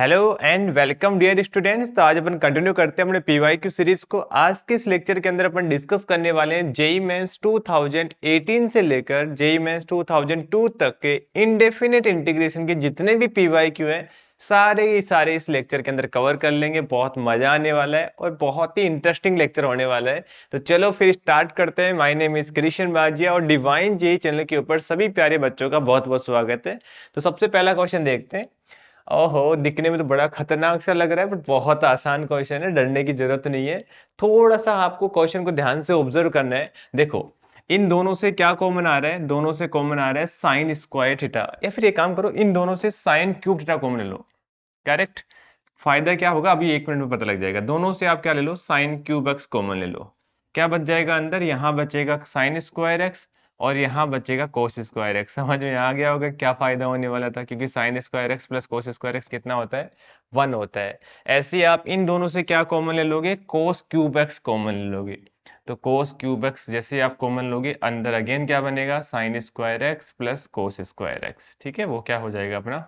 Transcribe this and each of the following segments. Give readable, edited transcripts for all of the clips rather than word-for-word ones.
Hello and welcome dear students. तो आज अपन continue करते हैं अपने पीवाईक्यू सीरीज को। आज के इस लेक्चर के अंदर अपन डिस्कस करने वाले हैं जेईई मेंस 2018 से लेकर जेईई मेंस 2002 तक के इंडेफिनिट इंटीग्रेशन के जितने भी पीवाईक्यू हैं सारे के सारे इस लेक्चर के अंदर कवर कर लेंगे। बहुत मजा आने वाला है और बहुत ही इंटरेस्टिंग लेक्चर होने वाला है। तो चलो फिर स्टार्ट करते हैं। माय नेम इज कृष्ण बाजिया और डिवाइन जेईई चैनल के ऊपर सभी प्यारे बच्चों का बहुत बहुत स्वागत है। तो सबसे पहला क्वेश्चन देखते हैं। ओहो, दिखने में तो बड़ा खतरनाक सा लग रहा है बट बहुत आसान क्वेश्चन है, डरने की जरूरत नहीं है। थोड़ा सा आपको क्वेश्चन को ध्यान से ऑब्जर्व करना है। देखो, इन दोनों से क्या कॉमन आ रहा है? दोनों से कॉमन आ रहा है साइन स्क्वायर थीटा, या फिर एक काम करो, इन दोनों से साइन क्यूब थीटा कॉमन ले लो। करेक्ट। फायदा क्या होगा अभी 1 मिनट में पता लग जाएगा। दोनों से आप क्या ले लो? साइन क्यूब एक्स कॉमन ले लो। क्या बच जाएगा अंदर? यहां बचेगा साइन स्क्वायर एक्स और यहाँ बचेगा कोस स्क्वायर एक्स। समझ में आ गया होगा क्या फायदा होने वाला था, क्योंकि sine square x plus cos square x कितना होता है? 1 होता है। ऐसे ही आप इन दोनों से क्या कॉमन ले लोगे? कोस क्यूब एक्स कॉमन ले लोगे। तो कोस क्यूब एक्स जैसे आप कॉमन लोगे, अंदर अगेन क्या बनेगा? Sine square x plus cos square x. ठीक है, वो क्या हो जाएगा अपना?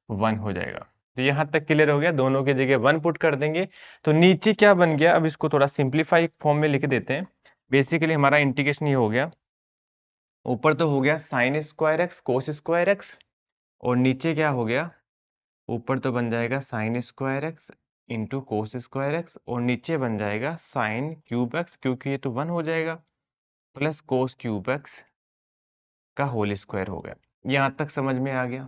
1 हो जाएगा। तो यहां तक क्लियर हो गया। दोनों की जगह 1 पुट कर देंगे तो नीचे क्या बन गया? अब इसको थोड़ा सिंप्लीफाई फॉर्म में लिख देते हैं। बेसिकली हमारा इंटीग्रेशन ये हो गया, ऊपर तो हो गया sine square x cos square x, और नीचे क्या हो गया? ऊपर तो बन जाएगा sine square x into cos square x, और नीचे बन जाएगा साइन क्यूब एक्स, क्योंकि ये तो 1 हो जाएगा, प्लस कोस क्यूब एक्स का होल स्क्वायर हो गया। यहां तक समझ में आ गया।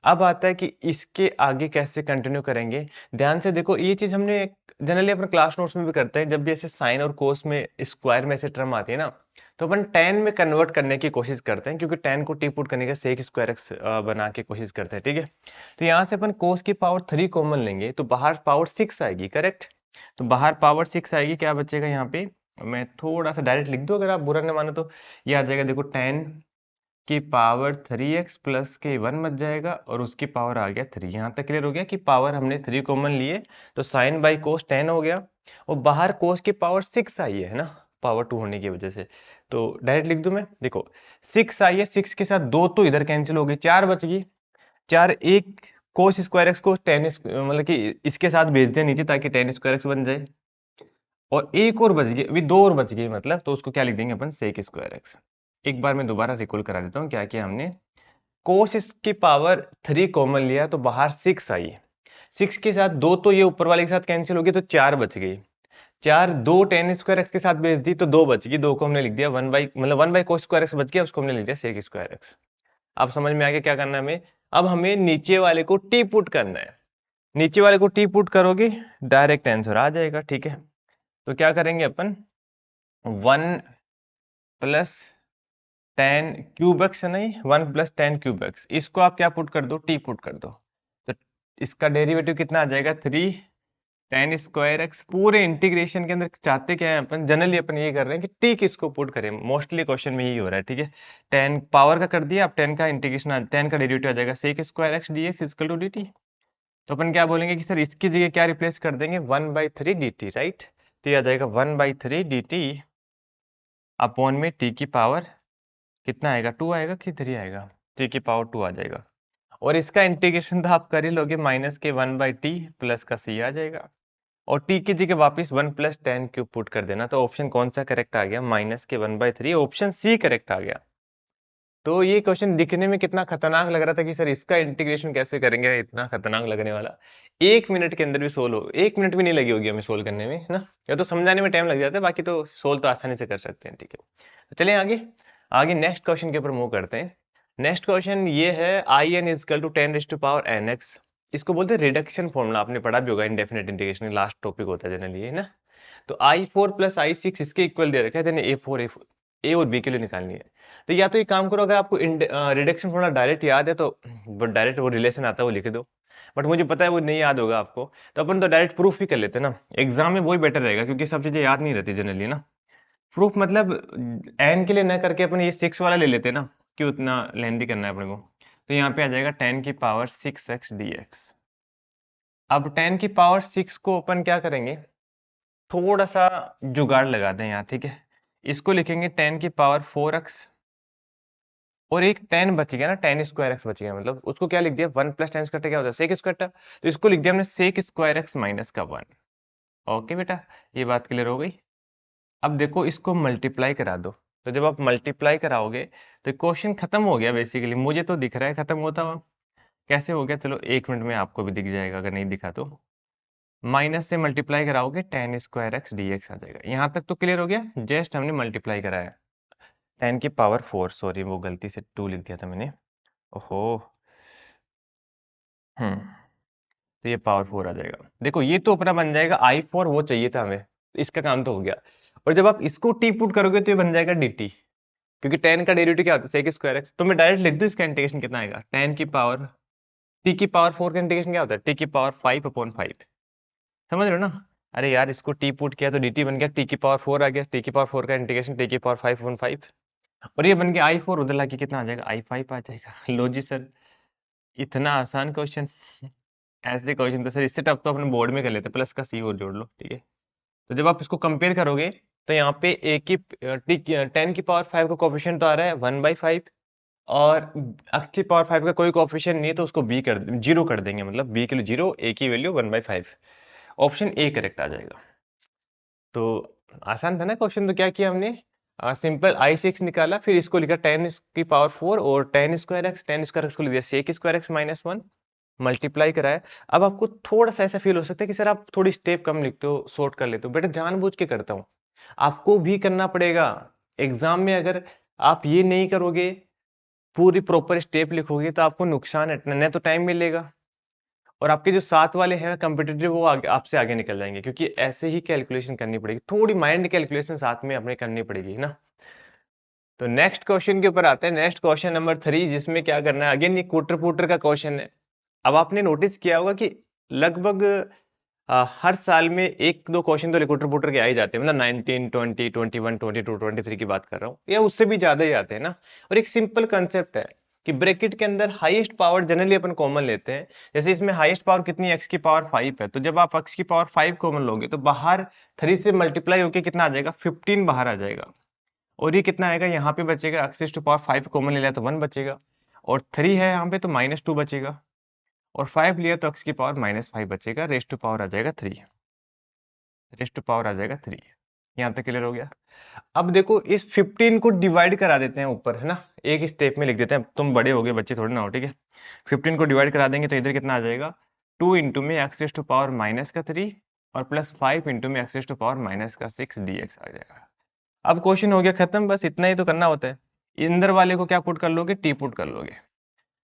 अब आता है कि इसके आगे कैसे कंटिन्यू करेंगे। ध्यान से देखो, ये चीज हमने जनरली अपने क्लास नोट्स में भी करते हैं। जब भी ऐसे साइन और कोस में स्क्वायर में ऐसे टर्म आती है ना, तो अपन tan में कन्वर्ट करने की कोशिश करते हैं, क्योंकि tan को टी पुट करने का सेक स्क्वायर एक्स बना के कोशिश करते हैं। ठीक है, तो यहाँ से अपन कोस की पावर 3 कॉमन लेंगे तो बाहर पावर 6 आएगी। करेक्ट। तो बाहर पावर 6 आएगी, क्या बचेगा यहाँ पे? मैं थोड़ा सा डायरेक्ट लिख दूं, अगर आप बुरा न मानो तो। ये आ जाएगा, देखो, tan की पावर 3x प्लस के 1 बच जाएगा, और उसकी पावर आ गया 3। यहाँ तक क्लियर हो गया कि पावर हमने 3 कॉमन लिए तो साइन बाई कोस 10 हो गया, और बाहर कोस की पावर 6 आई है ना, पावर 2 होने की वजह से। तो डायरेक्ट लिख दूं मैं, देखो 6 आई है, 6 के साथ 2 तो इधर कैंसिल हो गई, 4 बच गई। 4 एक कोस स्क्वायर एक्स को टेन मतलब कि इसके साथ भेज दें नीचे, ताकि टेन स्क्वायर एक्स बन जाए, और एक और बच गई, अभी 2 और बच गई, मतलब तो उसको क्या लिख देंगे अपन? सेक स्क्वायर एक्स। एक बार मैं दोबारा रिकॉल करा देता हूँ क्या किया हमने। कोस की पावर 3 कॉमन लिया तो बाहर 6 आई। 6 के साथ 2 तो ये ऊपर वाले के साथ कैंसिल हो गई, तो 4 बच गई। 4 2 टेन स्क्वायर एक्स के साथ भेज दी तो 2 बच गई। 2 को हमने लिख दिया 1 बाई, मतलब 1 बाई कोस स्क्वायर एक्स बच गया, उसको हमने लिख दिया सेक स्क्वायर एक्स। अब समझ में आ गया क्या करना है हमें? अब हमें नीचे वाले को टी पुट करना है। नीचे वाले को टी पुट करोगे, डायरेक्ट आंसर आ जाएगा। ठीक है, तो क्या करेंगे अपन? 1 प्लस टेन क्यूब एक्स, नहीं, 1 प्लस टेन क्यूब एक्स, इसको आप क्या पुट कर दो? टी पुट कर दो। तो इसका डेरिवेटिव कितना आ जाएगा? 3 टेन स्क्वायर एक्स। पूरे इंटीग्रेशन के अंदर चाहते क्या है अपन? जनरली अपन ये कर रहे हैं कि टी किसको पुट करें, मोस्टली क्वेश्चन में यही हो रहा है। ठीक है, टेन पावर का कर दिया, अब टेन का इंटीग्रेशन, टेन का डेरिवेटिव आ जाएगा sec square x d x equal to d t. तो अपन क्या बोलेंगे कि सर इसकी जगह क्या रिप्लेस कर देंगे? 1/3 डी टी, राइट। तो ये आ जाएगा 1/3 डी टी अपॉन में टी की पावर कितना आएगा? 2 आएगा कि 3 आएगा? टी की पावर 2 आ जाएगा, और इसका इंटीग्रेशन तो आप कर ही लोगे, माइनस के 1/t प्लस का c आ जाएगा, और t की जगह वापस 1 प्लस टेन क्यूब पुट कर देना। तो ऑप्शन कौन सा करेक्ट आ गया? माइनस के 1/3, ऑप्शन सी करेक्ट आ गया। तो ये क्वेश्चन दिखने में कितना खतरनाक लग रहा था कि सर इसका इंटीग्रेशन कैसे करेंगे, इतना खतरनाक लगने वाला। 1 मिनट के अंदर भी सोल्व हो, 1 मिनट भी नहीं लगी होगी हमें सोल्व करने में, है ना। या तो समझाने में टाइम लग जाता है, बाकी तो सोल्व तो आसानी से कर सकते हैं। ठीक है, तो चलिए आगे। आगे नेक्स्ट क्वेश्चन के ऊपर मूव करते हैं। नेक्स्ट क्वेश्चन ये है, I N is equal to 10⁻n(x). इसको बोलते हैं रिडक्शन फॉर्मूला, आपने पढ़ा भी होगा, इंडेफिनिट इंटीग्रेशन लास्ट टॉपिक होता है जनरली, है ना। तो आई4 प्लस आई6 इसके इक्वल दे रखा है, ए4 ए और बी के लिए निकालनी है। तो या तो एक काम करो, अगर आपको रिडक्शन फॉर्मूला डायरेक्ट याद है तो डायरेक्ट वो रिलेशन आता है वो लिख दो, बट मुझे पता है वो नहीं याद होगा आपको, तो अपन तो डायरेक्ट प्रूफ ही कर लेते हैं ना। एग्जाम में वही बेटर रहेगा, क्योंकि सब चीजें याद नहीं रहती जनरली ना। प्रूफ मतलब एन के लिए न करके अपन ये 6 वाला ले लेते हैं ना, क्यों उतना लेंदी करना है अपने को। तो यहाँ पे आ जाएगा 10 की पावर 6x dx। अब 10 की पावर 6 को अपन क्या करेंगे? थोड़ा सा जुगाड़ लगाते हैं यहाँ। ठीक है, इसको लिखेंगे 10 की पावर 4x और एक टेन बच गया ना, टेन स्क्वायर एक्स बच गया, मतलब उसको क्या लिख दिया, वन प्लस टेन स्क्वायर क्या होता है, सेक स्क्वायर। तो इसको लिख दिया हमने सेक स्क्वायर एक्स माइनस का वन। ओके बेटा, ये बात क्लियर हो गई। अब देखो इसको मल्टीप्लाई करा दो, तो जब आप मल्टीप्लाई कराओगे तो क्वेश्चन खत्म हो गया बेसिकली, मुझे तो दिख रहा है खत्म होता हुआ। कैसे हो गया, चलो एक मिनट में आपको भी दिख जाएगा, अगर नहीं दिखा तो। माइनस से मल्टीप्लाई कराओगे ten square x d x आ जाएगा। यहाँ तक तो क्लियर हो गया, जस्ट हमने मल्टीप्लाई कराया। टेन की पावर फोर, सॉरी वो गलती से टू लिख दिया था मैंने, ओहो। हम्म, तो ये पावर फोर आ जाएगा। देखो ये तो अपना बन जाएगा आई फोर, वो चाहिए था हमें, तो इसका काम तो हो गया। और जब आप इसको टी पुट करोगे तो ये बन जाएगा डी टी, क्योंकि टेन का डेरिवेटिव क्या होता है, सेक स्क्वायर एक्स। तो मैं डायरेक्ट लिख दूं, इसका इंटीग्रेशन कितना आएगा, टेन की पावर टी की पावर फोर का इंटीग्रेशन क्या होता है, टी की पावर फाइव अपॉन फाइव। समझ रहे हो ना। अरे यार इसको टी पुट किया तो dt बन गया, टी की पावर फोर आ गया, टी की पावर फोर का इंटीग्रेशन टी की पावर फाइव अपॉन फाइव, और ये बन गया आई फोर, उधर लाके कितना आ जाएगा, आई फाइव आ जाएगा। लो जी सर, इतना आसान क्वेश्चन। ऐसे क्वेश्चन तो सर इससे टफ तो अपने बोर्ड में कर लेते, प्लस का सी और जोड़ लो, ठीक है। तो जब आप इसको कंपेयर करोगे तो यहाँ पे ए की टेन की पावर फाइव का कोफिशिएंट तो आ रहा है वन बाई फाइव, और एक्स की पावर फाइव का कोई कोफिशिएंट नहीं है, तो उसको बी कर जीरो कर देंगे, मतलब बी के लिए जीरो, ए की value one by five. Option A correct आ जाएगा। तो आसान था ना क्वेश्चन, तो क्या किया हमने, सिंपल आई सिक्स निकाला, फिर इसको लिखा टेन की पावर फोर, और tan square x, tan square x को लिख दिया sec square x minus one, multiply कराया। अब आपको थोड़ा सा ऐसा फील हो सकता है कि सर आप थोड़ी स्टेप कम लिखते हो, शॉर्ट कर लेते हो, बेटा जानबूझ के करता हूँ, आपको भी करना पड़ेगा। एग्जाम में अगर आप ये नहीं करोगे, पूरी प्रॉपर स्टेप लिखोगे, तो आपको नुकसान है, न तो टाइम मिलेगा, और आपके जो साथ वाले हैं कंपिटिटिव, वो आगे आपसे आगे निकल जाएंगे, क्योंकि ऐसे ही कैलकुलेशन करनी पड़ेगी, थोड़ी माइंड कैलकुलेशन साथ में अपने करनी पड़ेगी ना। तो नेक्स्ट क्वेश्चन के ऊपर आते हैं, नेक्स्ट क्वेश्चन नंबर 3, जिसमें क्या करना है, अगेन ये क्वार्टर पुटर का क्वेश्चन है। अब आपने नोटिस किया होगा कि लगभग हर साल में एक दो क्वेश्चन तो क्वार्टर पुटर के आ ही जाते हैं, मतलब 19 20 21 22 23 की बात कर रहा हूँ, या उससे भी ज्यादा ही आते हैं ना। और एक सिंपल कंसेप्ट है कि ब्रैकेट के अंदर हाईएस्ट पावर जनरली अपन कॉमन लेते हैं। जैसे इसमें हाईएस्ट पावर कितनी, एक्स की पावर फाइव है, तो जब आप एक्स की पावर फाइव कॉमन लोगे तो बाहर थ्री से मल्टीप्लाई होकर कितना आ जाएगा, 15 बाहर आ जाएगा। और ये कितना आएगा, यहाँ पे बचेगा, x to power five common ले लिया तो वन बचेगा, और थ्री है यहाँ पे तो माइनस टू बचेगा, और फाइव लिया तो एक्स की पावर माइनस फाइव बचेगा, रेस्ट टू पावर आ जाएगा थ्री, रेस्ट टू पावर आ जाएगा थ्री। यहाँ तक क्लियर हो गया। अब देखो इस 15 को डिवाइड करा देते हैं ऊपर, है ना, एक स्टेप में लिख देते हैं, तुम बड़े हो गए, बच्चे थोड़े ना हो, ठीक है। 15 को डिवाइड करा देंगे तो इधर कितना आ जाएगा, टू इंटू में एक्स टू पावर माइनस का थ्री, और प्लस फाइव इंटू में एक्स टू पावर माइनस का सिक्स डी एक्स आ जाएगा। अब क्वेश्चन हो गया खत्म, बस इतना ही तो करना होता है। अंदर वाले को क्या पुट कर लोगे, टी पुट कर लोगे,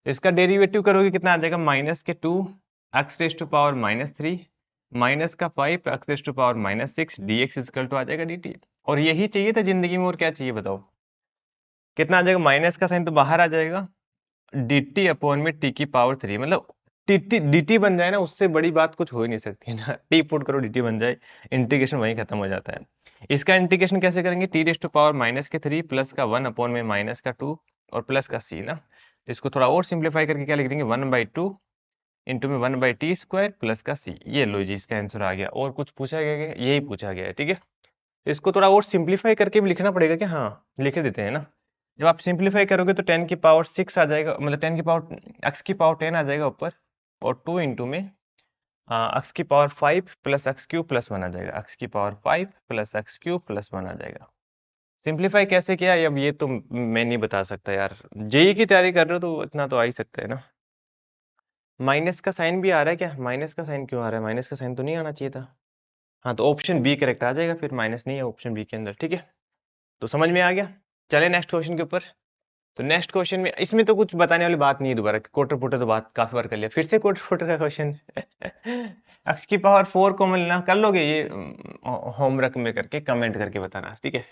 इसका डेरिवेटिव करोगे कितना आ जाएगा, माइनस के two x raise to power minus three, minus का five x raise to power minus six, d x is equal to आ जाएगा डी टी। और यही चाहिए था जिंदगी में, और क्या चाहिए बताओ। कितना आ जाएगा, माइनस का साइन तो बाहर आ जाएगा, डी टी अपॉन में टी की पावर थ्री, मतलब डी टी बन जाए ना, उससे बड़ी बात कुछ हो ही नहीं सकती ना। टी पुट करो डी टी बन जाए, इंटीग्रेशन वहीं खत्म हो जाता है। इसका इंटीग्रेशन कैसे करेंगे, t raise to power minus के थ्री प्लस का वन अपॉन में माइनस का टू, और प्लस का सी ना। इसको थोड़ा और सिंप्लीफाई करके क्या लिख देंगे, वन बाई टू इंटू में one by T square plus का सी। ये लो जी, इसका आंसर आ गया। और कुछ पूछा गया क्या, यही पूछा गया है, ठीक है। इसको थोड़ा और सिंप्लीफाई करके भी लिखना पड़ेगा क्या, हाँ लिख देते हैं ना। जब आप सिंप्लीफाई करोगे तो टेन की पावर सिक्स आ जाएगा, मतलब टेन की पावर एक्स की पावर टेन आ जाएगा ऊपर, और टू इंटू में एक्स की power five plus x q plus one आ जाएगा, एक्स की power five plus x q plus one आ जाएगा। सिंप्लीफाई कैसे किया, अब ये तो मैं नहीं बता सकता यार, जेई की तैयारी कर रहे हो तो इतना तो आ ही सकता है ना। माइनस का साइन भी आ रहा है क्या, माइनस का साइन क्यों आ रहा है, माइनस का साइन तो नहीं आना चाहिए था। हाँ तो ऑप्शन बी करेक्ट आ जाएगा, फिर माइनस नहीं है ऑप्शन बी के अंदर, ठीक है। तो समझ में आ गया। चले नेक्स्ट क्वेश्चन के ऊपर। तो नेक्स्ट क्वेश्चन में, इसमें तो कुछ बताने वाली बात नहीं है दोबारा, क्वार्टर पुटर तो बात काफी बार कर लिया, फिर से क्वार्टर पुटर का क्वेश्चन। एक्स की पावर फोर कॉमन लेना, कर लोगे ये होमवर्क में करके कमेंट करके बताना, ठीक है।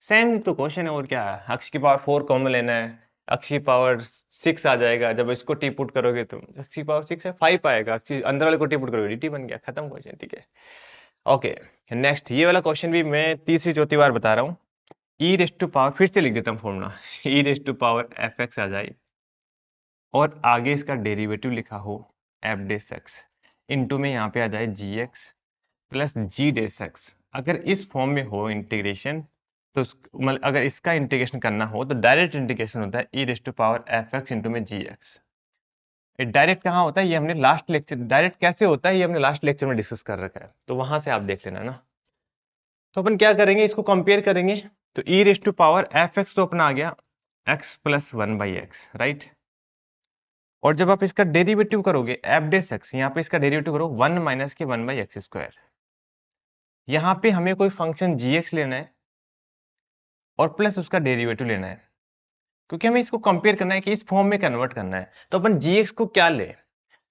सेम तो क्वेश्चन है, और क्या है, एक्स की पावर फोर कॉमन लेना है, एक्स की पावर सिक्स आ जाएगा, जब इसको टी पुट करोगे तो एक्स की पावर सिक्स है, फाइव आएगा, अंदर वाले को टी पुट करोगे डी टी बन गया, खत्म क्वेश्चन, ठीक है। ओके, नेक्स्ट ये वाला क्वेश्चन भी मैं तीसरी चौथी बार बता रहा हूँ। ई रेस टू पावर, फिर से लिख देता हूँ formula, e raise to power f x आ जाए, और आगे इसका डेरिवेटिव लिखा हो एफ डेस एक्स, इंटू में यहाँ पे आ जाए जी एक्स प्लस जी डेस एक्स। अगर इस फॉर्म में हो इंटीग्रेशन, तो मतलब अगर इसका इंटीग्रेशन करना हो तो डायरेक्ट इंटीग्रेशन होता है e raised to power f x into में जी एक्स। डायरेक्ट कहाँ होता है ये हमने लास्ट लेक्चर, डायरेक्ट कैसे होता है ये हमने लास्ट लेक्चर में डिस्कस कर रखा है, तो वहां से आप देख लेना ना। तो अपन क्या करेंगे, इसको कंपेयर करेंगे। तो e raise to power f x तो अपना आ गया x plus one by x, right. और जब आप इसका डेरिवेटिव करोगे एफ डेस एक्स, यहाँ पे इसका डेरिवेटिव करो वन माइनस के वन बाई एक्स स्क्वायर। यहाँ पे हमें कोई फंक्शन जी एक्स लेना है और प्लस उसका डेरिवेटिव लेना है, क्योंकि हमें इसको कंपेयर करना है कि इस फॉर्म में कन्वर्ट करना है। तो अपन जी एक्स को क्या ले,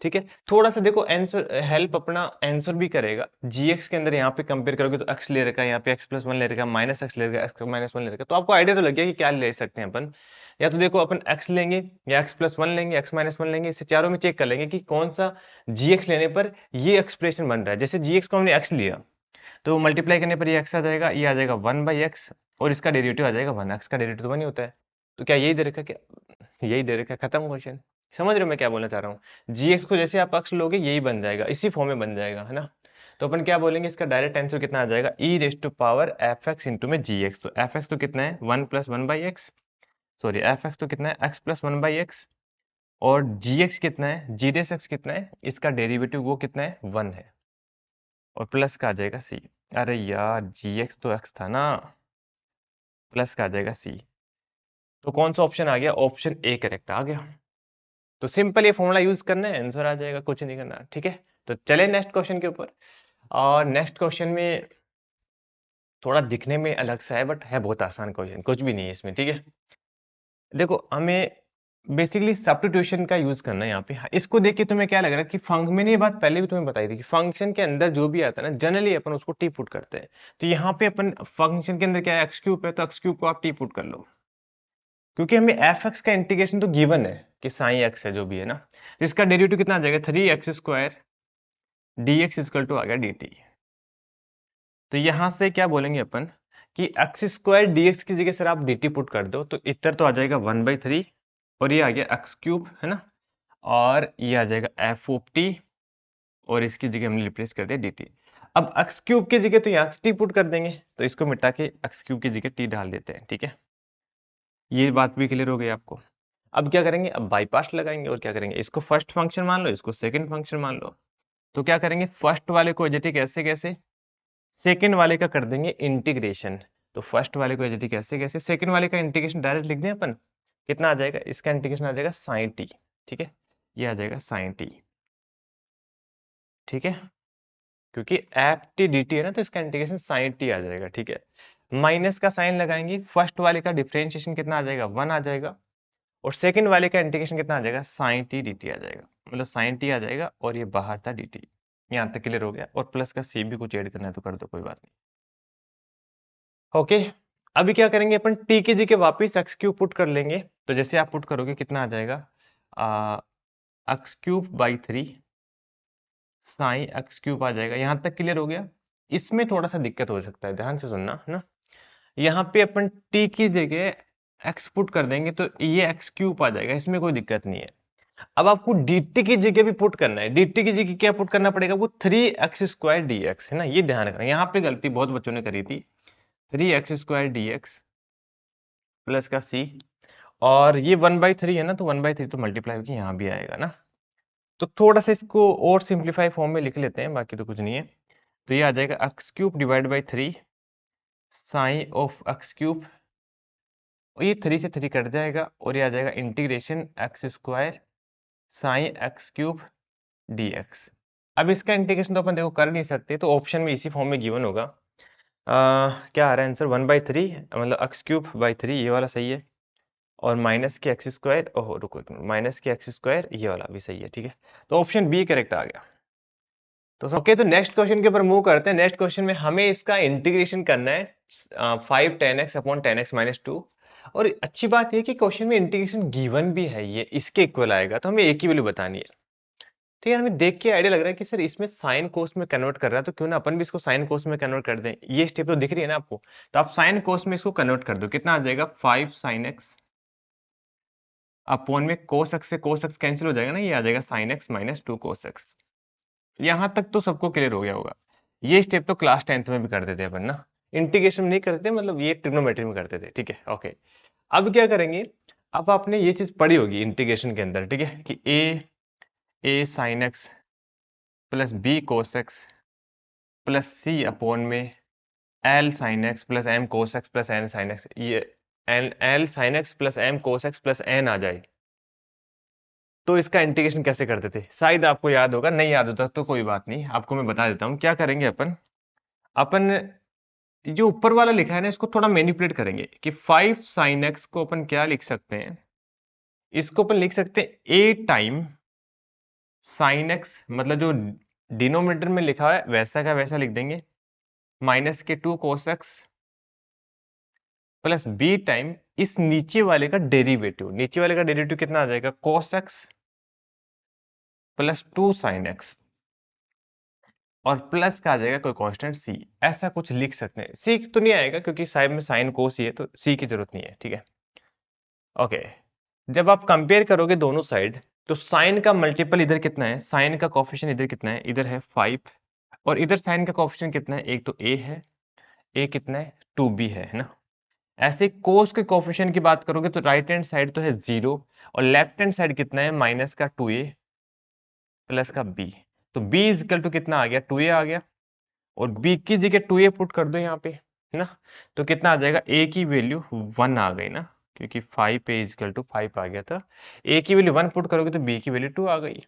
ठीक है, थोड़ा सा देखो आंसर हेल्प अपना आंसर भी करेगा। जीएक्स के अंदर यहाँ पे कंपेयर करोगे तो एक्स ले रखा है, यहाँ पे एक्स प्लस वन ले रखा है, माइनस एक्स ले रखा है, एक्स माइनस वन ले रखा है, तो आपको आइडिया तो लग गया कि क्या ले सकते हैं अपन। या तो देखो अपन एक्स लेंगे या एक्स प्लस वन लेंगे, एक्स माइनस वन लेंगे, इससे चारों में चेक कर लेंगे कि कौन सा जीएक्स लेने पर ये एक्सप्रेशन बन रहा है। जैसे जीएक्स को हमने एक्स लिया तो मल्टीप्लाई करने पर ये एक्स आ जाएगा, ये आ जाएगा वन बाई एक्स, और इसका डेरिवेटिव आ जाएगा वन। एक्स का डेरिवेटिव तो वन ही होता है, तो क्या यही दे रखा है, क्या यही दे रखा है, खत्म क्वेश्चन। समझ रहे हो मैं क्या बोलना चाह रहा हूँ। जीएक्स को जैसे आप अक्स लोगे यही बन जाएगा, इसी फॉर्म में बन जाएगा, है ना। तो अपन क्या बोलेंगे, इसका डायरेक्ट आंसर कितना आ जाएगा, e raise to power f x into में जी एक्स। तो एफ एक्स तो कितना है one plus one by x, sorry f x तो कितना है x plus one by x, और जी एक्स कितना है, जी डेस एक्स कितना है, इसका डेरिवेटिव वो कितना है वन है, और प्लस का आ जाएगा सी। अरे यार जी एक्स तो एक्स था ना, प्लस का आ जाएगा सी। तो कौन सा ऑप्शन आ गया, ऑप्शन ए करेक्ट आ गया। तो सिंपल ये फॉर्मूला यूज करना है, आंसर आ जाएगा, कुछ नहीं करना, ठीक है। तो चले नेक्स्ट क्वेश्चन के ऊपर। और नेक्स्ट क्वेश्चन में थोड़ा दिखने में अलग सा है बट है बहुत आसान क्वेश्चन, कुछ भी नहीं है इसमें, ठीक है। देखो हमें बेसिकली सब्स्टिट्यूशन का यूज करना है यहाँ पे। हाँ, इसको देख के तुम्हें क्या लग रहा है कि मैंने ये बात पहले भी तुम्हें बताई थी कि फंक्शन के अंदर जो भी आता है ना जनरली अपन उसको टी पुट करते हैं। तो यहाँ पे अपन फंक्शन के अंदर क्या है, एक्स क्यूब है, तो एक्स क्यूब को आप टी पुट कर लो, क्योंकि हमें एफ एक्स का इंटीग्रेशन तो गिवन है कि साइन एक्स है जो भी है ना। तो इसका डेरिवेटिव कितना आ जाएगा, three x square d x is equal to आ गया डी टी। तो यहां से क्या बोलेंगे अपन कि एक्स स्क्वायर डी एक्स की जगह सर आप डी टी पुट कर दो, तो इधर तो आ जाएगा वन बाई थ्री, और ये आ गया एक्स क्यूब, है ना, और ये आ जाएगा एफ ऑफ टी, और इसकी जगह हमने रिप्लेस कर दिया डी टी। अब एक्स क्यूब की जगह तो यहाँ से टी पुट कर देंगे, तो इसको मिटा के एक्स क्यूब की जगह टी डाल देते हैं, ठीक है। ये बात भी क्लियर हो गई आपको। अब क्या करेंगे, अब बाईपास लगाएंगे और क्या करेंगे, इसको फर्स्ट फंक्शन मान लो, इसको सेकंड फंक्शन मान लो। तो क्या करेंगे, फर्स्ट वाले को एजेटी कैसे कैसे, सेकंड वाले का कर देंगे इंटीग्रेशन। तो फर्स्ट वाले को एजेटी कैसे कैसे, सेकंड वाले का इंटीग्रेशन डायरेक्ट लिख दें अपन। कितना आ जाएगा, इसका इंटीग्रेशन आ जाएगा साइन टी, ठीक है, ये आ जाएगा साइन टी, ठीक है, क्योंकि एफ टी डी टी है ना, तो इसका इंटीग्रेशन साइन टी आ जाएगा, ठीक है। माइनस का साइन लगाएंगे, फर्स्ट वाले का डिफरेंशिएशन कितना आ जाएगा, वन आ जाएगा, और सेकंड वाले का इंटीग्रेशन कितना आ जाएगा, साइन टी डी टी आ जाएगा, मतलब साइन टी आ जाएगा, और ये बाहर था डी टी। यहाँ तक क्लियर हो गया, और प्लस का सी भी कुछ ऐड करना है तो कर दो, कोई बात नहीं। ओके, अभी क्या करेंगे अपन, टी की जगह वापिस एक्स क्यूब पुट कर लेंगे। तो जैसे आप पुट करोगे कितना आ जाएगा, x cube by three sine x cube आ जाएगा। यहाँ तक क्लियर हो गया। इसमें थोड़ा सा दिक्कत हो सकता है, ध्यान से सुनना, है ना। यहाँ पे अपन टी की जगह एक्स पुट कर देंगे तो ये एक्स क्यूब आ जाएगा, इसमें कोई दिक्कत नहीं है। अब आपको dt की जगह भी पुट करना है, dt की जगह क्या पुट करना पड़ेगा, वो three x square d x, है ना, ये ध्यान रखना। यहाँ पे गलती बहुत बच्चों ने करी थी, three x square d x plus का सी, और ये वन बाई थ्री है ना, तो वन बाई थ्री तो मल्टीप्लाई होकर यहाँ भी आएगा ना। तो थोड़ा सा इसको और सिंप्लीफाई फॉर्म में लिख लेते हैं, बाकी तो कुछ नहीं है। तो ये आ जाएगा x cube divide by three sign of x cube, और ये थ्री से थ्री कट जाएगा, और ये आ जाएगा integration x square sine x cube D x. अब इसका इंटीग्रेशन तो अपन देखो कर नहीं सकते, तो ऑप्शन में इसी फॉर्म में गिवन होगा। क्या आ रहा है आंसर, वन बाई थ्री, मतलब एक्स क्यूब बाई थ्री, ये वाला सही है, और माइनस के एक्स स्क्वायर, ओह रुको, माइनस के एक्स स्क्वायर, ये वाला भी सही है, ठीक है। तो ऑप्शन बी करेक्ट आ गया। तो ओके, तो नेक्स्ट क्वेश्चन के ऊपर मूव करते हैं। नेक्स्ट क्वेश्चन में हमें इसका इंटीग्रेशन करना है five ten x upon ten x minus two. और अच्छी बात यह कि क्वेश्चन में इंटीग्रेशन गिवन भी है, ये इसके इक्वल आएगा, तो हमें एक ही वैल्यू बतानी है। तो यार हमें देख के आइडिया लग रहा है कि सर इसमें साइन कोस में कन्वर्ट कर रहा है, तो क्यों ना अपन भी इसको साइन कोस में कन्वर्ट कर दें। ये स्टेप तो दिख रही है ना आपको, तो आप साइन कोस में इसको कन्वर्ट कर दो। कितना आ जाएगा, फाइव साइन एक्स अपॉन में कोस एक्स से कोस एक्स कैंसिल हो जाएगा ना, ये आ जाएगा sine x minus two cos x. यहां तक तो सबको क्लियर हो गया होगा। ये स्टेप तो क्लास 10th में भी कर देते अपन ना। इंटीग्रेशन नहीं करते, मतलब ये ट्रिग्नोमेट्री में करते थे, ठीक है। ओके, अब क्या करेंगे, अब आपने ये चीज पढ़ी होगी इंटीग्रेशन के अंदर, ठीक है, कि a sine x plus b cos x plus c upon में l sine x plus m cos x plus n sine x, ये l sine x plus m cos x plus n आ जाए तो इसका इंटीग्रेशन कैसे करते थे, शायद आपको याद होगा, नहीं याद होता तो कोई बात नहीं, आपको मैं बता देता हूँ क्या करेंगे अपन। अपन जो ऊपर वाला लिखा है ना, इसको थोड़ा मैनिपुलेट करेंगे कि 5 साइन एक्स को अपन क्या लिख सकते हैं, इसको अपन लिख सकते हैं ए टाइम साइन एक्स, मतलब जो डिनोमिनेटर में लिखा है वैसा का वैसा लिख देंगे, माइनस के 2 cos x plus b time इस नीचे वाले का डेरिवेटिव, नीचे वाले का डेरिवेटिव कितना आ जाएगा, कोस एक्स प्लस 2 साइन एक्स और प्लस का आ जाएगा कोई कांस्टेंट सी, ऐसा कुछ लिख सकते हैं। सी तो नहीं आएगा क्योंकि साइड में साइन कोस ही है, तो सी की जरूरत नहीं है, ठीक है। ओके, जब आप कंपेयर करोगे दोनों साइड, तो साइन का मल्टीपल इधर कितना है, साइन का कोफिशिएंट इधर कितना है, इधर है 5, और इधर साइन का कोफिशिएंट कितना है, एक तो ए है, ए कितना है 2b है ना। ऐसे कोस के कोफिशिएंट की बात करोगे तो राइट हैंड साइड तो है 0 और लेफ्ट हैंड साइड कितना है, माइनस का 2a प्लस का b, तो b इज इक्वल टू कितना आ गया, 2a आ गया, और b की जगह 2a पुट कर दो यहाँ पे, है ना, तो कितना आ जाएगा, a की वैल्यू 1 आ गई ना, क्योंकि 5 a इज इक्वल टू 5 आ गया था, a की वैल्यू 1 पुट करोगे तो b की वैल्यू 2 आ गई।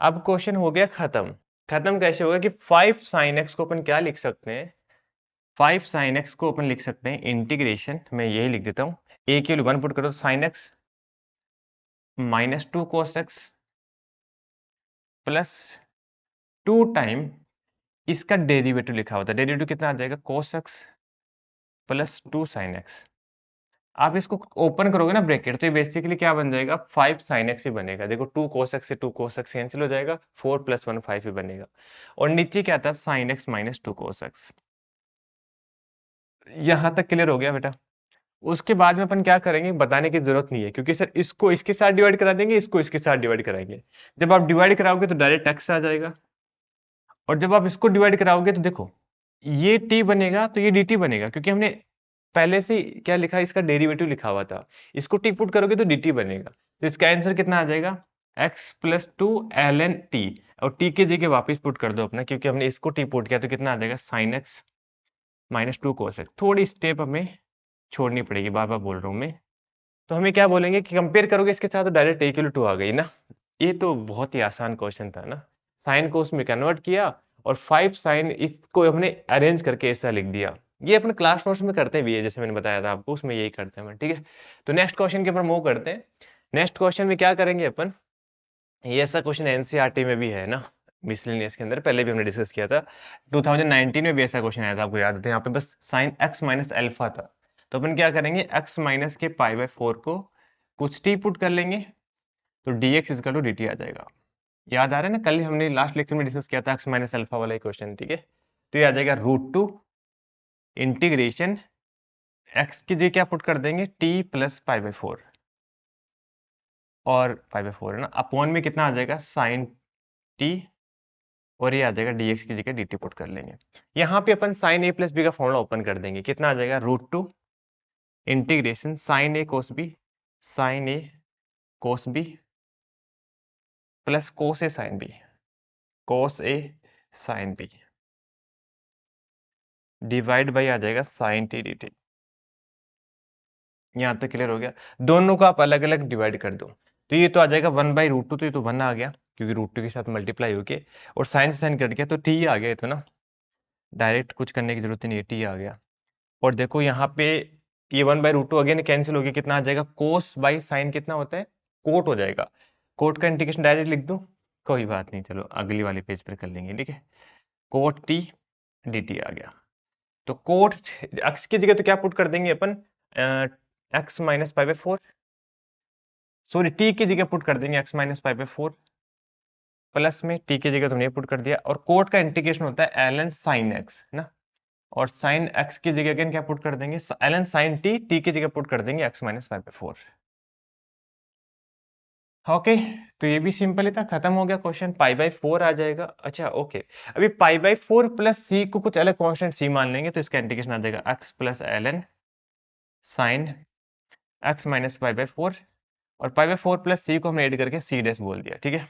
अब क्वेश्चन हो गया खत्म। खत्म कैसे होगा कि 5 साइन एक्स को अपन क्या लिख सकते हैं, 5 साइन एक्स को अपन लिख सकते हैं इंटीग्रेशन, मैं यही लिख देता हूँ, a की वैल्यू 1 पुट करो तो sign x minus 2 cos x plus 2 time इसका डेरिवेटिव लिखा होता है, डेरिवेटिव कितना आ जाएगा, कोस एक्स प्लस 2 साइन एक्स। आप इसको ओपन करोगे ना ब्रैकेट, तो ये बेसिकली क्या बन जाएगा, 5 साइन एक्स ही बनेगा। देखो 2 कोस एक्स से 2 कोस एक्स कैंसिल हो जाएगा, 4 प्लस 1 5 ही बनेगा, और नीचे क्या था, sign x minus 2 cos x. यहां तक क्लियर हो गया बेटा। उसके बाद में अपन क्या करेंगे, बताने की जरूरत नहीं है, क्योंकि सर इसको इसके साथ डिवाइड करा देंगे, इसको इसके साथ डिवाइड कराएंगे। जब आप डिवाइड कराओगे तो डायरेक्ट एक्स आ जाएगा, और जब आप इसको डिवाइड कराओगे तो देखो ये t बनेगा तो ये dt बनेगा, क्योंकि हमने पहले से क्या लिखा है, इसका डेरिवेटिव लिखा हुआ था, इसको t पुट करोगे तो dt बनेगा, तो इसका आंसर कितना आ जाएगा, x प्लस 2 ln t, और t के जगह वापस पुट कर दो अपना, क्योंकि हमने इसको t पुट किया, तो कितना आ जाएगा, sine x minus 2 cos x। थोड़ी स्टेप हमें छोड़नी पड़ेगी, बार बार बोल रहा हूं मैं। तो हमें क्या बोलेंगे कि कंपेयर करोगे इसके साथ तो डायरेक्ट a की 2 आ गई ना। ये तो बहुत ही आसान क्वेश्चन था ना, साइन को उसमें कन्वर्ट किया और 5 साइन इसको हमने अरेंज करके ऐसा लिख दिया। ये अपने क्लास नोट्स में करते भी है, जैसे मैंने बताया था आपको, उसमें यही करते हैं, ठीक है। तो नेक्स्ट क्वेश्चन के ऊपर मूव करते हैं। नेक्स्ट क्वेश्चन में क्या करेंगे अपन, ये ऐसा क्वेश्चन एनसीईआरटी में भी है ना, मिसलेनियस के अंदर पहले भी हमने डिस्कस किया था, 2019 में भी ऐसा क्वेश्चन आया था, आपको याद है, यहाँ पे बस साइन एक्स माइनस अल्फा था। तो अपन क्या करेंगे, एक्स माइनस के पाई बाय 4 को कुछ टी पुट कर लेंगे, तो dx इज टू dt आ जाएगा। याद आ रहा है ना, कल हमने लास्ट लेक्चर में डिस्कस किया था एक्स माइनस अल्फा वाला क्वेश्चन, ठीक है। तो ये आ जाएगा √2 इंटीग्रेशन एक्स की जगह क्या पुट कर देंगे, t प्लस पाई बाय 4, और पाई बाय 4 है ना, अपॉन में कितना आ जाएगा, साइन t, और ये आ जाएगा dx की जगह dt पुट कर लेंगे। यहाँ पे अपन साइन a प्लस बी का फॉर्मूला ओपन कर देंगे, कितना आ जाएगा, √2 integration sine a cos b, sine a cos b plus cos a sine b, cos a sine b divide by आ जाएगा साइन टी dt। यहाँ तक क्लियर हो गया। दोनों को आप अलग अलग डिवाइड कर दो, तो ये तो आ जाएगा 1/√2, तो ये तो 1 आ गया, क्योंकि √2 के साथ मल्टीप्लाई होके, और साइन से साइन कट गया तो टी आ गया, ये तो ना, डायरेक्ट कुछ करने की जरूरत नहीं है, टी आ गया। और देखो यहाँ पे ये 1/√2 अगेन कैंसिल हो गया, कितना आ जाएगा, कोस बाई साइन कितना होता है, कोट हो जाएगा। कोट का इंटीग्रेशन डायरेक्ट लिख दो, कोई बात नहीं, चलो अगली वाले पेज पर कर लेंगे, ठीक है। कोट टी dt आ गया, तो कोट एक्स की जगह तो क्या पुट कर देंगे अपन, x minus pi by 4, sorry t की जगह पुट कर देंगे x minus pi by 4, plus में टी की जगह तुमने पुट कर दिया, और कोट का इंटीग्रेशन होता है एलन साइन एक्स है ना, और साइन एक्स की जगह अगेन क्या पुट कर देंगे, एलन साइन टी, टी की जगह पुट कर देंगे x minus pi by 4। Okay, तो ये भी सिंपल ही था, खत्म हो गया क्वेश्चन, पाई बाई 4 आ जाएगा। अच्छा ओके, अभी पाई बाई 4 प्लस सी को कुछ अलग कांस्टेंट सी मान लेंगे तो इसका इंटीग्रेशन आ जाएगा x plus L N sine x minus pi by 4, और पाई बाई 4 प्लस सी को हमने ऐड करके सी डैश बोल दिया, ठीक है।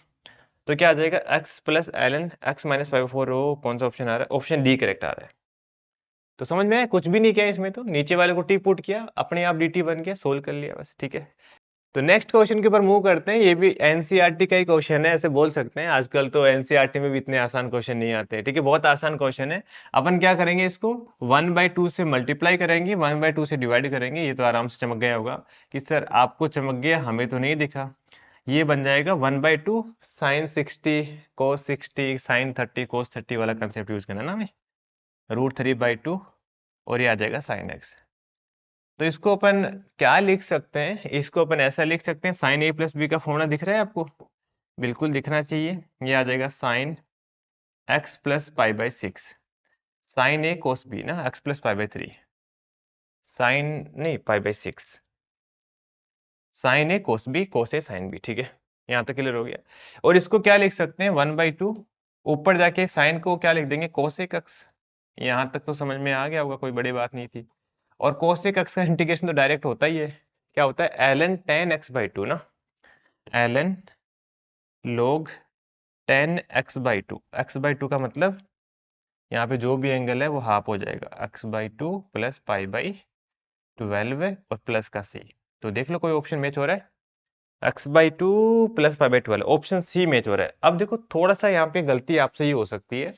तो क्या आ जाएगा x plus L N x minus pi by 4, वो कौन सा ऑप्शन आ रहा है, ऑप्शन डी करेक्ट आ रहा है। तो समझ में आया, कुछ भी नहीं किया इसमें, तो नीचे वाले को टी पुट किया, अपने आप डी टी बन गया, सोल्व कर लिया बस, ठीक है। तो नेक्स्ट क्वेश्चन के ऊपर मूव करते हैं। ये भी एनसीईआरटी का ही क्वेश्चन है, ऐसे बोल सकते हैं। आजकल तो एनसीईआरटी में भी इतने आसान क्वेश्चन नहीं आते, ठीक है, बहुत आसान क्वेश्चन है। अपन क्या करेंगे, इसको 1/2 से मल्टीप्लाई करेंगे, 1/2 से डिवाइड करेंगे। ये तो आराम से चमक गया होगा कि सर आपको चमक गया, हमें तो नहीं दिखा। ये बन जाएगा 1/2 साइन 60 कोस 60 साइन 30 कोस 30 वाला कंसेप्ट यूज करना ना हमें, √3/2, और ये आ जाएगा साइन एक्स। तो इसको अपन क्या लिख सकते हैं, इसको अपन ऐसा लिख सकते हैं, साइन ए प्लस बी का फॉर्मूला दिख रहा है आपको, बिल्कुल दिखना चाहिए। ये आ जाएगा sine x plus pi by 6 sine a cos b ना, x plus pi by 3 sine नहीं pi by 6 sine a cos b cos a sine b, ठीक है, यहाँ तक क्लियर हो गया। और इसको क्या लिख सकते हैं, 1/2, ऊपर जाके साइन को क्या लिख देंगे, कोसेक एक्स। यहाँ तक तो समझ में आ गया होगा, कोई बड़ी बात नहीं थी। और कोसेक एक्स का इंटीग्रेशन तो डायरेक्ट होता ही है, क्या होता है, ln tan x/2 ना, ln log tan x/2, x/2 का मतलब यहाँ पे जो भी एंगल है वो हाफ हो जाएगा, x/2 प्लस पाई बाई 12 है और प्लस का c। तो देख लो कोई ऑप्शन मैच हो रहा है, x/2 plus pi by 12, option C match हो रहा है। अब देखो थोड़ा सा यहाँ पे गलती आपसे ये हो सकती है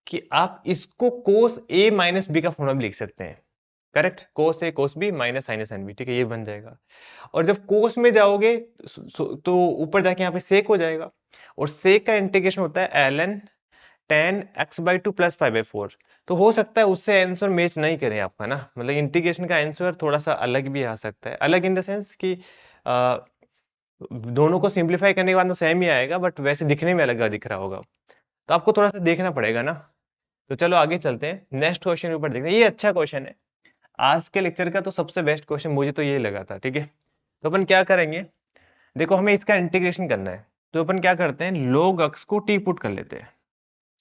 कि आप इसको कोस ए माइनस बी का फॉर्मूला भी लिख सकते हैं, करेक्ट, कोस ए कोस बी माइनस साइन ए साइन बी, ठीक है, ये बन जाएगा। और जब कोस में जाओगे तो ऊपर जाके यहाँ पे सेक हो जाएगा, और सेक का इंटीग्रेशन होता है ln tan x/2 plus pi by 4। तो हो सकता है उससे आंसर मैच नहीं करे आपका ना, मतलब इंटीग्रेशन का आंसर थोड़ा सा अलग भी आ सकता है, अलग इन द सेंस कि दोनों को सिंप्लीफाई करने के बाद तो सेम ही आएगा, बट वैसे दिखने में अलग दिख रहा होगा, तो आपको थोड़ा सा देखना पड़ेगा ना। तो चलो आगे चलते हैं, नेक्स्ट क्वेश्चन के ऊपर देखते हैं। ये अच्छा क्वेश्चन है, आज के लेक्चर का तो सबसे बेस्ट क्वेश्चन मुझे तो यही लगा था, ठीक है। तो अपन क्या करेंगे, देखो हमें इसका इंटीग्रेशन करना है, तो अपन क्या करते हैं, log x को टी पुट कर लेते हैं।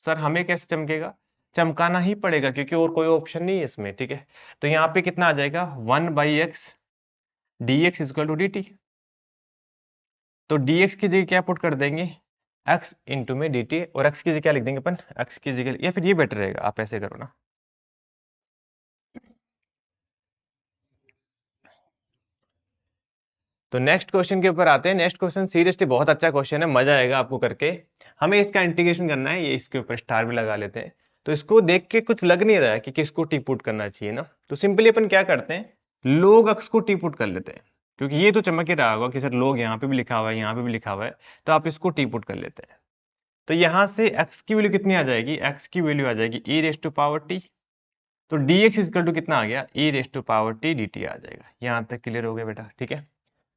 सर हमें कैसे चमकेगा, चमकाना ही पड़ेगा क्योंकि और कोई ऑप्शन नहीं है इसमें, ठीक है। तो यहाँ पे कितना आ जाएगा, 1/x dx equal to dt। तो dx की जगह क्या पुट कर देंगे, x इंटू में dt, और x की जगह क्या लिख देंगे अपन, x की जगह, या फिर ये बेटर रहेगा, आप ऐसे करो ना। तो नेक्स्ट क्वेश्चन के ऊपर आते हैं। नेक्स्ट क्वेश्चन सीरियसली बहुत अच्छा क्वेश्चन है, मजा आएगा आपको करके। हमें इसका इंटीग्रेशन करना है, ये इसके ऊपर स्टार भी लगा लेते हैं। तो इसको देख के कुछ लग नहीं रहा है कि किसको टी पुट करना चाहिए ना, तो सिंपली अपन क्या करते हैं, लोग अक्स को टी पुट कर लेते हैं, क्योंकि ये तो चमक ही रहा होगा कि सर लोग यहाँ पे भी लिखा हुआ है, यहाँ पे भी लिखा हुआ है, तो आप इसको टी पुट कर लेते हैं। तो यहाँ से एक्स की वैल्यू कितनी आ जाएगी, एक्स की वैल्यू आ जाएगी e raise to power t. तो dx इक्वल टू कितना आ गया, e raise to power t dt आ जाएगा। यहाँ तक क्लियर हो गया बेटा, ठीक है।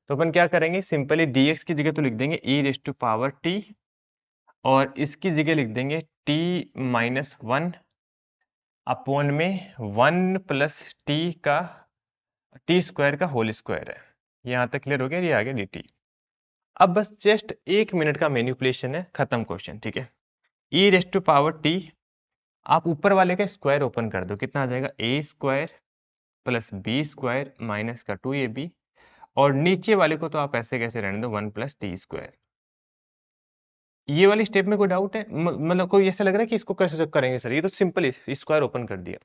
तो अपन क्या करेंगे, सिंपली dx की जगह तो लिख देंगे e raise to power t, और इसकी जगह लिख देंगे t माइनस 1 अपॉन में 1 प्लस टी का टी स्क्वायर का होल स्क्वायर है। यहाँ तक क्लियर हो गया, ये आ गया dt। अब बस जस्ट 1 मिनट का मैनिपुलेशन है, खत्म क्वेश्चन, ठीक है। e raise to power t, आप ऊपर वाले का स्क्वायर ओपन कर दो, कितना आ जाएगा, a square plus b square minus का 2ab, और नीचे वाले को तो आप ऐसे कैसे रहने दो, 1 प्लस टी स्क्वायर। ये वाली स्टेप में कोई डाउट है, मतलब कोई ऐसा लग रहा है कि इसको कैसे करेंगे सर, ये तो सिंपल स्क्वायर ओपन कर दिया।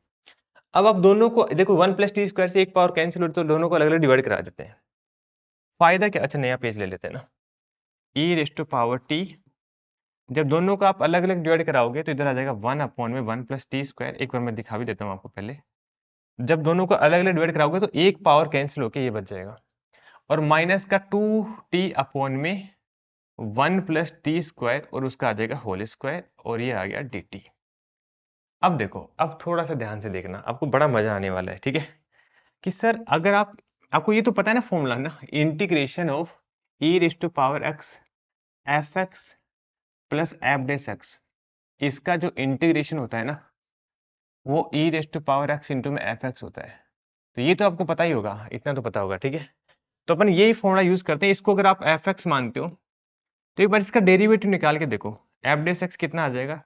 अब आप दोनों को देखो, 1 प्लस टी स्क्वायर से एक पावर कैंसिल हो, तो दोनों को अलग अलग डिवाइड करा देते हैं। फायदा क्या, अच्छा नया पेज ले लेते हैं ना, ई रेस टू पावर टी, जब दोनों को आप अलग अलग डिवाइड कराओगे तो इधर आ जाएगा 1 अपॉन में 1 प्लस टी स्क्वायर। एक बार मैं दिखा भी देता हूँ आपको पहले, जब दोनों को अलग अलग डिवाइड कराओगे तो एक पावर कैंसिल होके ये बच जाएगा, और माइनस का 2t अपॉन में 1 प्लस टी स्क्वायर, और उसका आ जाएगा होल स्क्वायर, और ये आ गया dt। अब देखो, अब थोड़ा सा ध्यान से देखना, आपको बड़ा मजा आने वाला है, ठीक है। कि सर अगर आपको ये तो पता है ना फॉर्मूला ना, integration of e raise to power x f x plus f dash x, इसका जो इंटीग्रेशन होता है ना, वो e raise to power x into में एफ एक्स होता है। तो ये तो आपको पता ही होगा, इतना तो पता होगा, ठीक है। तो अपन यही फॉर्मूला यूज करते हैं। इसको अगर आप एफ एक्स मानते हो तो एक बार इसका डेरिवेटिव निकाल के देखो, एफ डेस एक्स कितना आ जाएगा,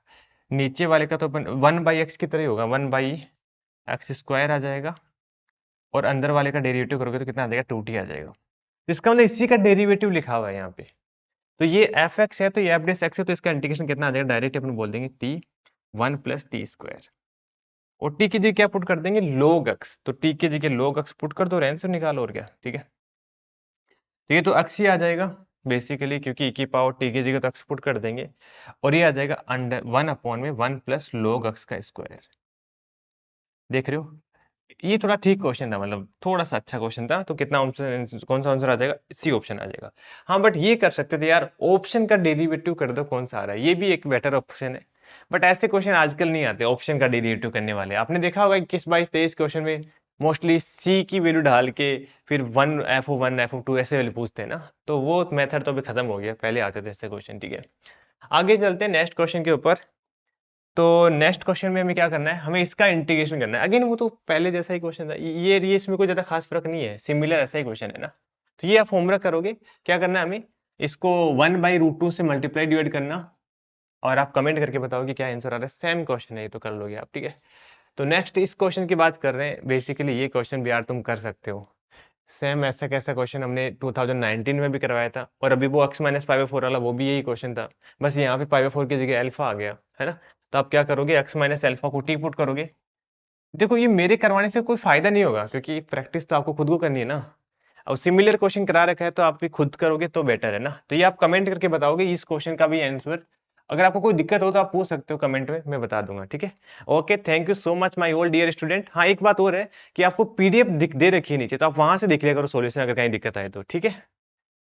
नीचे वाले का तो अपन 1/x की तरह ही होगा, 1/x² आ जाएगा, और अंदर वाले का डेरिवेटिव करोगे तो कितना आ जाएगा, 2t आ जाएगा। तो इसका मतलब इसी का डेरिवेटिव लिखा हुआ है यहाँ पे। तो ये एफ एक्स है तो ये एफ डेस एक्स है, तो इसका इंटीग्रेशन कितना आ जाएगा, डायरेक्ट अपन बोल देंगे t 1 + t², और t की जगह क्या पुट कर देंगे, log x। तो t की जगह log x पुट कर दो, आंसर निकालो, और क्या, ठीक है। तो ये तो x ही आ जाएगा बेसिकली, क्योंकि e की पावर t की जगह तो x पुट कर देंगे, और ये आ जाएगा अंडर 1/1 + log x²। देख रहे हो, ये थोड़ा ठीक क्वेश्चन था, मतलब थोड़ा सा अच्छा क्वेश्चन था। तो कितना ऑप्शन, कौन सा आंसर आ जाएगा, सी ऑप्शन आ जाएगा। हाँ बट ये कर सकते थे यार, ऑप्शन का डेरिवेटिव कर दो, कौन सा आ रहा है, ये भी एक बेटर ऑप्शन है। बट ऐसे क्वेश्चन आजकल नहीं आते ऑप्शन का डेरिवेटिव करने वाले। आपने देखा होगा 21, 22, 23 क्वेश्चन में मोस्टली सी की वैल्यू डाल के फिर FO1 FO2 ऐसे वाले पूछते हैं ना, तो वो मेथड तो अभी खत्म हो गया, पहले आते थे ऐसे क्वेश्चन, ठीक है। आगे चलते हैं नेक्स्ट क्वेश्चन के ऊपर। तो नेक्स्ट क्वेश्चन में हमें क्या करना है, हमें इसका इंटीग्रेशन करना है। अगेन वो तो पहले जैसा ही क्वेश्चन था, ये इसमें कोई ज्यादा खास फर्क नहीं है, सिमिलर ऐसा ही क्वेश्चन है ना। तो ये आप होमवर्क करोगे, क्या करना है हमें, इसको 1/√2 से मल्टीप्लाई डिवाइड करना, और आप कमेंट करके बताओ कि क्या आंसर आ रहा है। सेम क्वेश्चन है ये, तो कर लोगे आप, ठीक है। तो नेक्स्ट इस क्वेश्चन की बात कर रहे हैं। बेसिकली ये क्वेश्चन भी यार तुम कर सकते हो, सेम ऐसा कैसा क्वेश्चन हमने 2019 में भी करवाया था, और अभी वो x-π/4 वाला वो भी यही क्वेश्चन था, बस यहाँ पे π/4 की जगह अल्फा आ गया है ना। तो आप क्या करोगे, x-α को t पुट करोगे। देखो ये मेरे करवाने से कोई फायदा नहीं होगा, क्योंकि प्रैक्टिस तो आपको खुद को करनी है ना। अब सिमिलर क्वेश्चन करा रखा है तो आप भी खुद करोगे तो बेटर है ना। तो ये आप कमेंट करके बताओगे इस क्वेश्चन का भी आंसर। अगर आपको कोई दिक्कत हो तो आप पूछ सकते हो कमेंट में, मैं बता दूंगा, ठीक है। Okay, thank you so much my all dear student. हाँ एक बात और है कि आपको पीडीएफ दे रखी है नीचे, तो आप वहां से देख लिया करो सॉल्यूशन, अगर कहीं दिक्कत आए तो, ठीक है।